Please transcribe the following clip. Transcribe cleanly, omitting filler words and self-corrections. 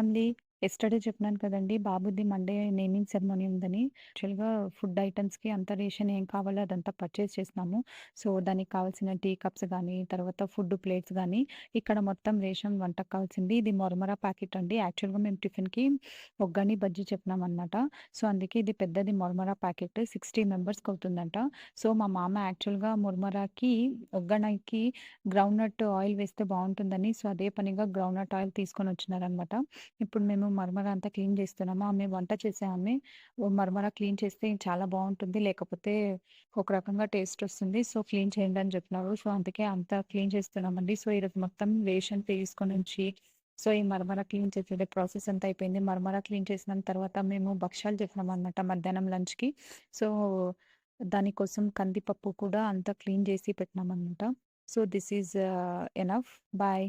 Family yesterday చెప్పినాను కదండీ! బాబుది మండే నేమింగ్ సెరమనీ ఉందని. యాక్చువల్‌గా ఫుడ్ ఐటెమ్స్‌కి అంత రేషన్ ఏం కావాలో అదంతా పర్చేస్ చేసినాము. సో, దానికి కావాల్సిన టీ కప్స్ గానీ, తర్వాత ఫుడ్ ప్లేట్స్ గానీ, ఇక్కడ మొత్తం రేషన్ వంటకు కావాల్సింది. ఇది మొరమరా ప్యాకెట్ అండి. యాక్చువల్‌గా మేము టిఫిన్‌కి ఒగ్గని, బజ్జీ చెప్పినామనమాట. సో, అందుకే ఇది పెద్దది మొరమరా ప్యాకెట్ 60 మెంబర్స్‌కి అవుతుందంట. సో, మా మామ యాక్చువల్‌గా మురమరాకి, ఒగ్గనకి గ్రౌండ్‌నట్ ఆయిల్ వేస్తే బావుంటుందని, సో, అదే పనిగా గ్రౌండ్‌నట్ ఆయిల్ తీసుకొనొచ్చినారనమాట. ఇప్పుడు మేము మరమర అంతా క్లీన్ చేస్తున్నాము. ఆమె వంట చేసే ఆమె మరమర క్లీన్ చేస్తే చాలా బావుంటుంది. లేకపోతే ఒక రకంగా టేస్ట్ వస్తుంది. సో, క్లీన్ చేయండి అని చెప్పినారు. సో, అందుకే అంతా క్లీన్ చేస్తున్నామండి. సో, ఈరోజు మొత్తం రేషన్ తీసుకొనొచ్చి సో, ఈ మరమర క్లీన్ చేసేదే ప్రాసెస్ అంతా అయిపోయింది. మరమర క్లీన్ చేసిన తర్వాత మేము భక్షాలు చేసినామనమాట మధ్యాహ్నం లంచ్‌కి. సో, దానికోసం కందిపప్పు కూడా అంతా క్లీన్ చేసి పెట్టినామనమాట. So, this is enough. Bye.